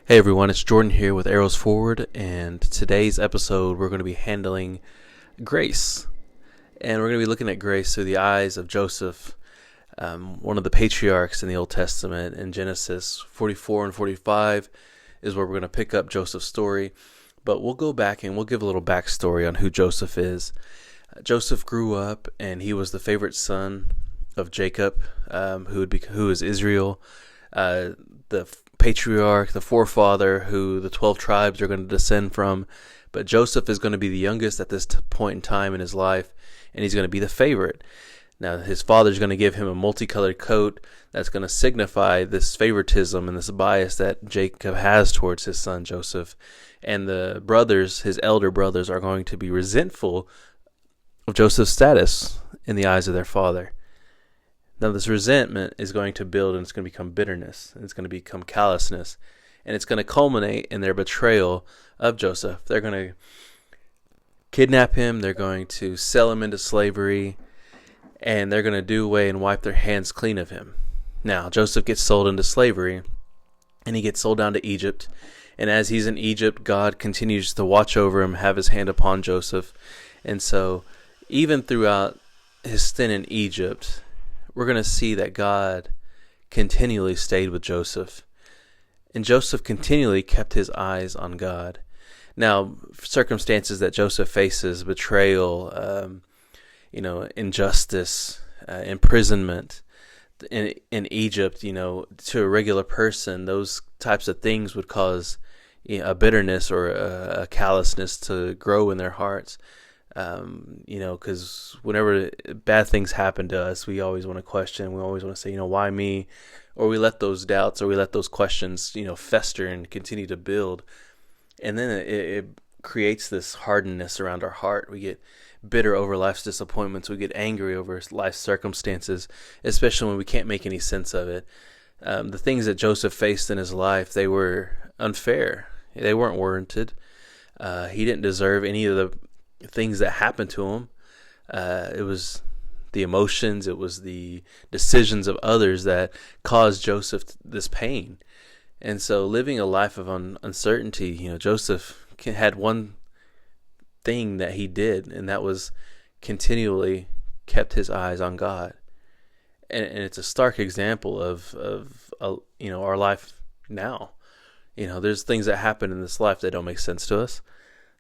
Hey everyone, it's Jordan here with Arrows Forward, and today's episode we're going to be handling grace. And we're going to be looking at grace through the eyes of Joseph, one of the patriarchs in the Old Testament. In Genesis 44 and 45 is where we're going to pick up Joseph's story. But we'll go back and we'll give a little backstory on who Joseph is. Joseph grew up and he was the favorite son of Jacob, who is Israel, the patriarch, the forefather who the 12 tribes are going to descend from. But Joseph is going to be the youngest at this point in time in his life, and he's going to be the favorite. Now, his father's going to give him a multicolored coat that's going to signify this favoritism and this bias that Jacob has towards his son Joseph. And the brothers, his elder brothers, are going to be resentful of Joseph's status in the eyes of their father. Now, this resentment is going to build, and it's going to become bitterness, and it's going to become callousness, and it's going to culminate in their betrayal of Joseph. They're going to kidnap him, they're going to sell him into slavery, and they're going to do away and wipe their hands clean of him. Now, Joseph gets sold into slavery, and he gets sold down to Egypt, and as he's in Egypt, God continues to watch over him, have his hand upon Joseph, and so even throughout his stint in Egypt, we're going to see that God continually stayed with Joseph. And Joseph continually kept his eyes on God. Now, circumstances that Joseph faces, betrayal, injustice, imprisonment in Egypt, to a regular person, those types of things would cause a bitterness or a callousness to grow in their hearts. Because whenever bad things happen to us, we always want to question. We always want to say, why me? Or we let those doubts or we let those questions, fester and continue to build. And then it creates this hardness around our heart. We get bitter over life's disappointments. We get angry over life's circumstances, especially when we can't make any sense of it. The things that Joseph faced in his life, they were unfair. They weren't warranted. He didn't deserve any of the things that happened to him. It was the emotions, it was the decisions of others that caused Joseph this pain. And so living a life of uncertainty, Joseph had one thing that he did, and that was continually kept his eyes on God. And it's a stark example of our life now. There's things that happen in this life that don't make sense to us.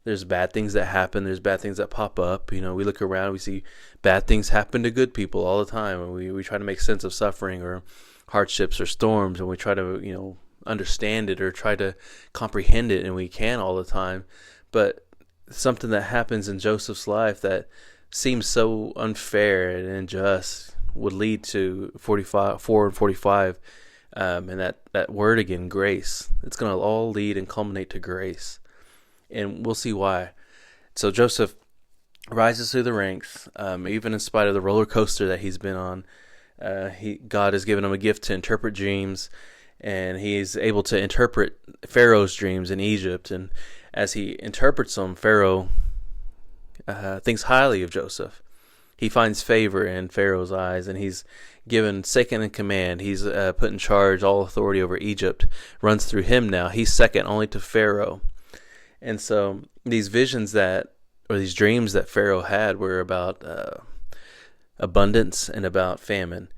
There's bad things that happen. There's bad things that pop up. We look around, we see bad things happen to good people all the time. And we try to make sense of suffering or hardships or storms. And we try to, understand it or try to comprehend it. And we can all the time. But something that happens in Joseph's life that seems so unfair and unjust would lead to 4 and 45. And that word again, grace. It's going to all lead and culminate to grace. And we'll see why. So Joseph rises through the ranks, even in spite of the roller coaster that he's been on. God has given him a gift to interpret dreams, and he is able to interpret Pharaoh's dreams in Egypt. And as he interprets them, Pharaoh thinks highly of Joseph. He finds favor in Pharaoh's eyes, and he's given second in command. He's put in charge. All authority over Egypt runs through him now. He's second only to Pharaoh. And so these visions these dreams that Pharaoh had were about abundance and about famine.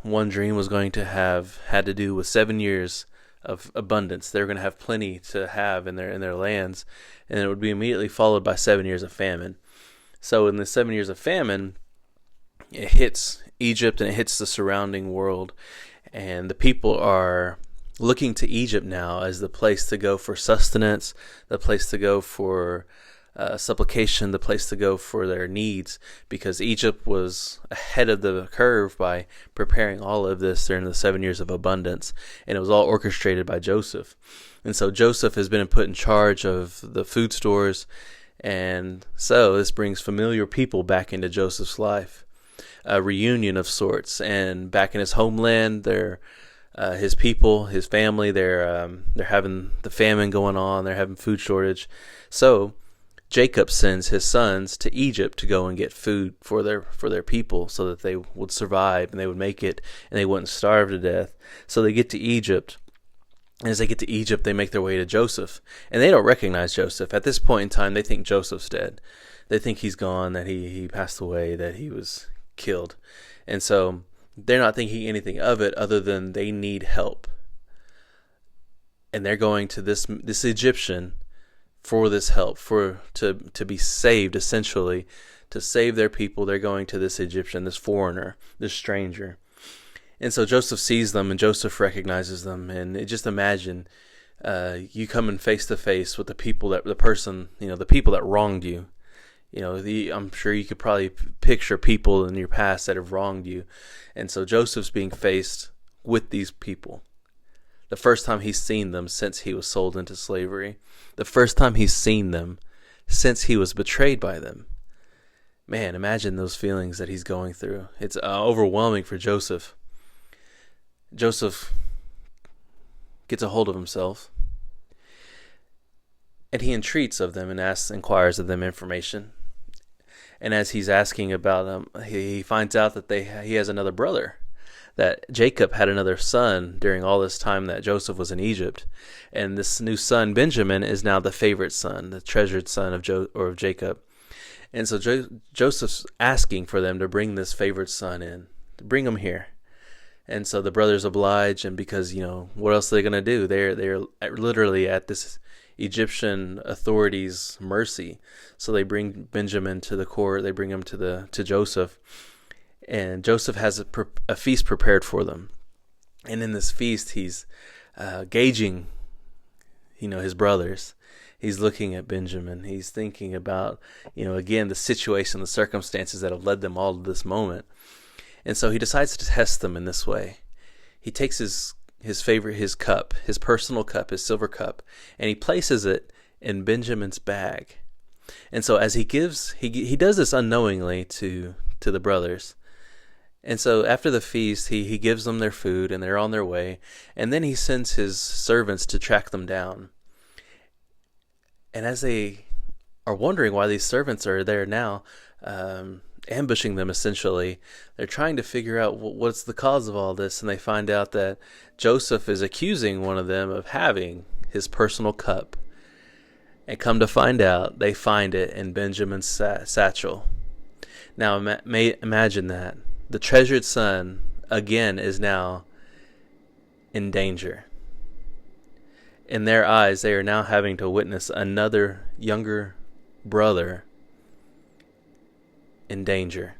One dream was going to had to do with 7 years of abundance. They were going to have plenty to have in their lands, and it would be immediately followed by 7 years of famine. So in the 7 years of famine, it hits Egypt and it hits the surrounding world, and the people are looking to Egypt now as the place to go for sustenance, the place to go for supplication, the place to go for their needs, because Egypt was ahead of the curve by preparing all of this during the 7 years of abundance, and it was all orchestrated by Joseph. And so Joseph has been put in charge of the food stores, and so this brings familiar people back into Joseph's life, a reunion of sorts, and back in his homeland, his people, his family, they're having the famine going on. They're having food shortage. So Jacob sends his sons to Egypt to go and get food for their people so that they would survive and they would make it and they wouldn't starve to death. So they get to Egypt, And as they get to Egypt, they make their way to Joseph. And they don't recognize Joseph. At this point in time, they think Joseph's dead. They think he's gone, that he passed away, that he was killed. And so they're not thinking anything of it other than they need help. And they're going to this Egyptian for this help, to be saved, essentially, to save their people. They're going to this Egyptian, this foreigner, this stranger. And so Joseph sees them, and Joseph recognizes them. And just imagine you coming face to face with the people that wronged you. I'm sure you could probably picture people in your past that have wronged you. And so Joseph's being faced with these people. The first time he's seen them since he was sold into slavery. The first time he's seen them since he was betrayed by them. Man, imagine those feelings that he's going through. It's overwhelming for Joseph. Joseph gets a hold of himself, and he entreats of them and inquires of them information. And as he's asking about them, he finds out that he has another brother, that Jacob had another son during all this time that Joseph was in Egypt. And this new son, Benjamin, is now the favorite son, the treasured son of Jacob. And so Joseph's asking for them to bring this favorite son in, to bring him here. And so the brothers oblige, and because, what else are they going to do? They're literally at this Egyptian authorities' mercy. So they bring Benjamin to the court. They bring him to Joseph, and Joseph has a feast prepared for them. And in this feast, he's gauging, his brothers. He's looking at Benjamin. He's thinking about, again, the situation, the circumstances that have led them all to this moment. And so he decides to test them in this way. He takes his cup, his personal cup, his silver cup, and he places it in Benjamin's bag. And so as he does this unknowingly to the brothers. And so after the feast, he gives them their food, and they're on their way. And then he sends his servants to track them down. And as they are wondering why these servants are there now, ambushing them, essentially, they're trying to figure out what's the cause of all this. And they find out that Joseph is accusing one of them of having his personal cup. And come to find out, they find it in Benjamin's satchel. Now imagine that. The treasured son, again, is now in danger. In their eyes, they are now having to witness another younger brother in danger.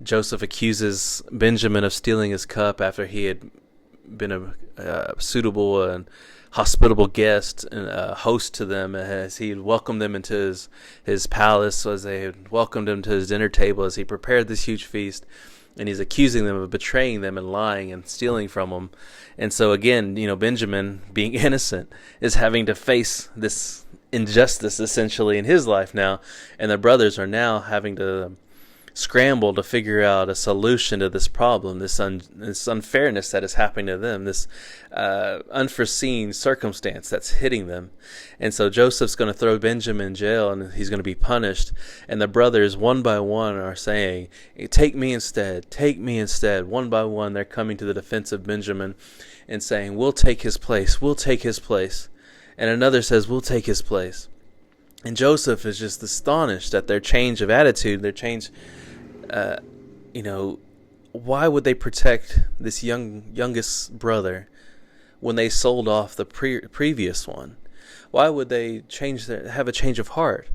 Joseph accuses Benjamin of stealing his cup after he had been a suitable and hospitable guest and a host to them, as he welcomed them into his palace, as they had welcomed him to his dinner table, as he prepared this huge feast. And he's accusing them of betraying them and lying and stealing from them. And so again, Benjamin, being innocent, is having to face this injustice essentially in his life now. And the brothers are now having to scramble to figure out a solution to this problem, this unfairness that is happening to them, this unforeseen circumstance that's hitting them. And so Joseph's going to throw Benjamin in jail, and he's going to be punished. And the brothers, one by one, are saying, take me instead, take me instead. One by one, they're coming to the defense of Benjamin and saying, we'll take his place, we'll take his place. And another says, we'll take his place. And Joseph is just astonished at their change of attitude, their change. Why would they protect this youngest brother when they sold off the previous one? Why would they have a change of heart?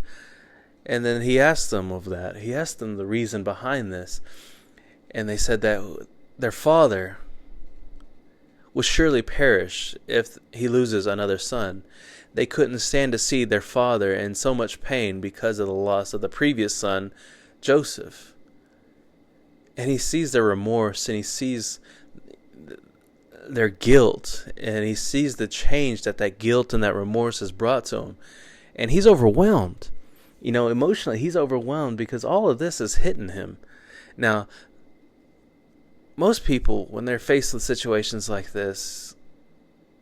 And then he asked them of that. He asked them the reason behind this. And they said that their father will surely perish if he loses another son. They couldn't stand to see their father in so much pain because of the loss of the previous son, Joseph. And he sees their remorse, and he sees their guilt, and he sees the change that guilt and that remorse has brought to him. And he's overwhelmed. Emotionally, he's overwhelmed because all of this is hitting him. Now, most people, when they're faced with situations like this,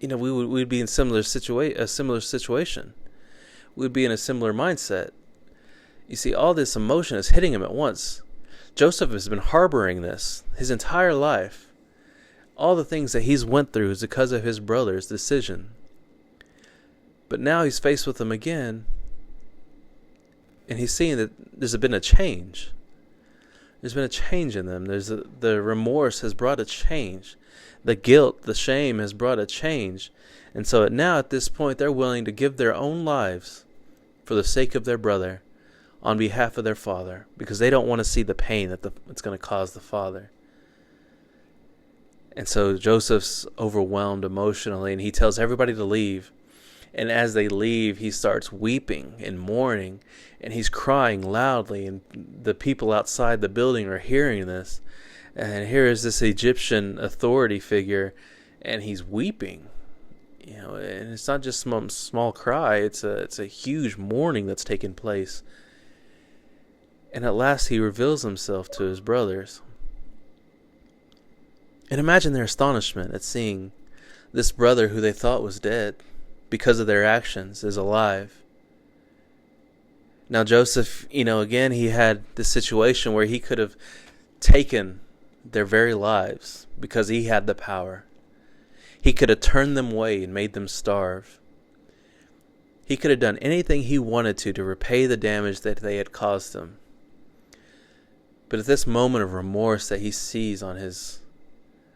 we'd be in a similar situation. We'd be in a similar mindset. You see, all this emotion is hitting him at once. Joseph has been harboring this his entire life. All the things that he's went through is because of his brother's decision. But now he's faced with them again, and he's seeing that there's been a change. There's been a change in them. The remorse has brought a change. The guilt, the shame has brought a change. And so now at this point, they're willing to give their own lives for the sake of their brother on behalf of their father, because they don't want to see the pain that it's going to cause the father. And so Joseph's overwhelmed emotionally, and he tells everybody to leave. And as they leave, he starts weeping and mourning, and he's crying loudly, and the people outside the building are hearing this. And here is this Egyptian authority figure, and he's weeping. And it's not just some small cry, it's a huge mourning that's taking place. And at last he reveals himself to his brothers. And imagine their astonishment at seeing this brother who they thought was dead because of their actions is alive. Now Joseph, again, he had this situation where he could have taken their very lives because he had the power. He could have turned them away and made them starve. He could have done anything he wanted to repay the damage that they had caused him. But at this moment of remorse that he sees on his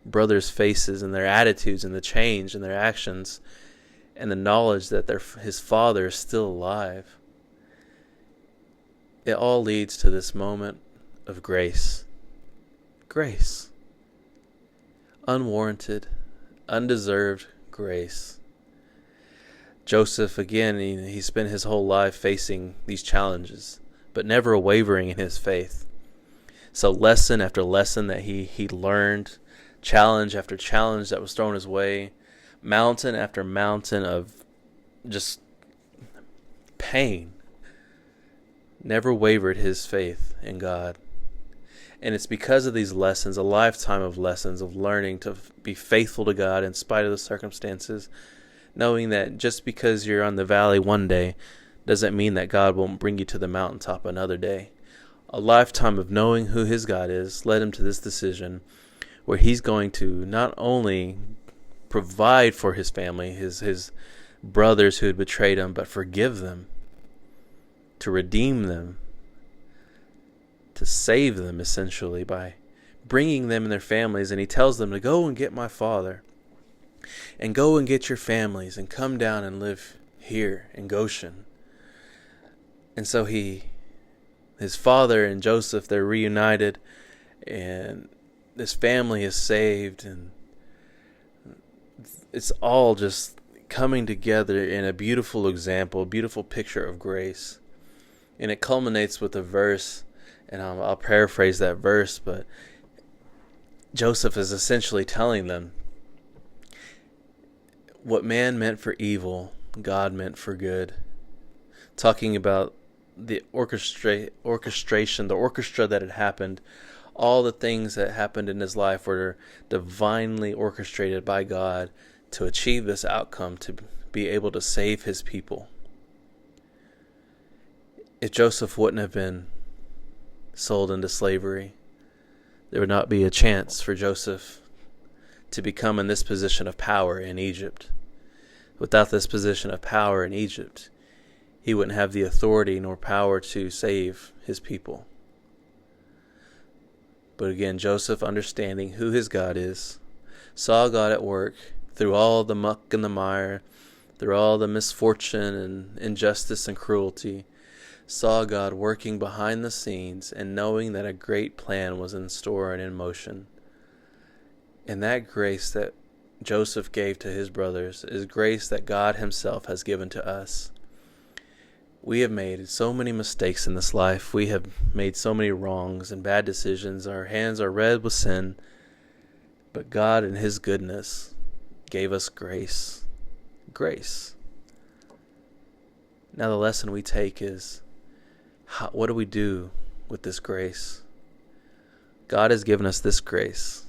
brothers' faces and their attitudes and the change in their actions and the knowledge that his father is still alive, it all leads to this moment of grace. Grace. Unwarranted, undeserved grace. Joseph, again, he spent his whole life facing these challenges, but never wavering in his faith. So lesson after lesson that he learned, challenge after challenge that was thrown his way, mountain after mountain of just pain, never wavered his faith in God. And it's because of these lessons, a lifetime of lessons of learning to be faithful to God in spite of the circumstances, knowing that just because you're on the valley one day doesn't mean that God won't bring you to the mountaintop another day. A lifetime of knowing who his God is led him to this decision where he's going to not only provide for his family, his brothers who had betrayed him, but forgive them, to redeem them, to save them essentially by bringing them and their families. And he tells them to go and get my father and go and get your families and come down and live here in Goshen. And so his father and Joseph, they're reunited, and this family is saved, and it's all just coming together in a beautiful example, a beautiful picture of grace. And it culminates with a verse, and I'll paraphrase that verse, but Joseph is essentially telling them what man meant for evil, God meant for good. Talking about the orchestration, the orchestra that had happened, all the things that happened in his life were divinely orchestrated by God to achieve this outcome, to be able to save his people. If Joseph wouldn't have been sold into slavery, there would not be a chance for Joseph to become in this position of power in Egypt. Without this position of power in Egypt, he wouldn't have the authority nor power to save his people. But again, Joseph, understanding who his God is, saw God at work through all the muck and the mire, through all the misfortune and injustice and cruelty, saw God working behind the scenes and knowing that a great plan was in store and in motion. And that grace that Joseph gave to his brothers is grace that God himself has given to us. We have made so many mistakes in this life. We have made so many wrongs and bad decisions. Our hands are red with sin. But God in his goodness gave us grace. Grace. Now the lesson we take is, what do we do with this grace? God has given us this grace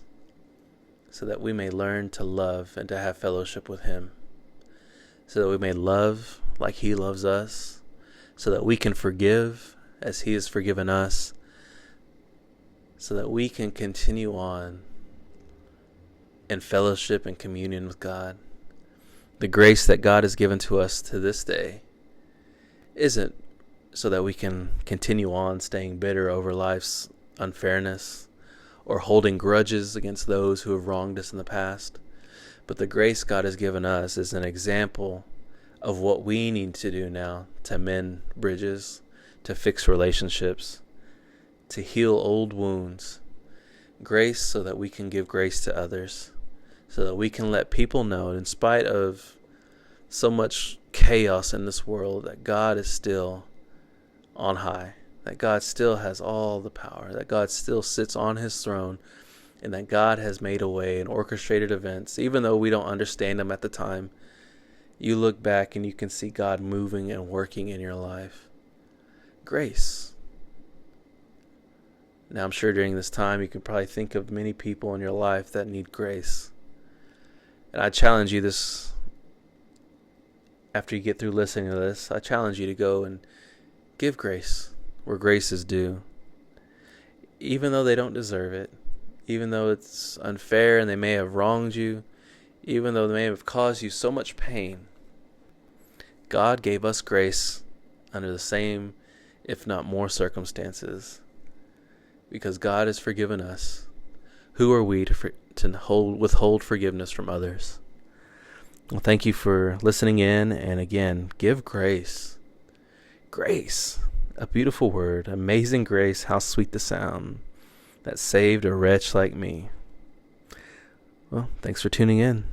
so that we may learn to love and to have fellowship with him. So that we may love like he loves us. So that we can forgive as he has forgiven us. So that we can continue on and fellowship and communion with God. The grace that God has given to us to this day isn't so that we can continue on staying bitter over life's unfairness or holding grudges against those who have wronged us in the past. But the grace God has given us is an example of what we need to do now to mend bridges, to fix relationships, to heal old wounds. Grace so that we can give grace to others, so that we can let people know, in spite of so much chaos in this world, that God is still on high, that God still has all the power, that God still sits on his throne, and that God has made a way and orchestrated events. Even though we don't understand them at the time, you look back and you can see God moving and working in your life. Grace. Now, I'm sure during this time you can probably think of many people in your life that need grace. And I challenge you this, after you get through listening to this, I challenge you to go and give grace where grace is due. Even though they don't deserve it, even though it's unfair and they may have wronged you, even though they may have caused you so much pain, God gave us grace under the same, if not more, circumstances. Because God has forgiven us. Who are we to withhold forgiveness from others? Well, thank you for listening in. And again, give grace. Grace. A beautiful word. Amazing grace. How sweet the sound that saved a wretch like me. Well, thanks for tuning in.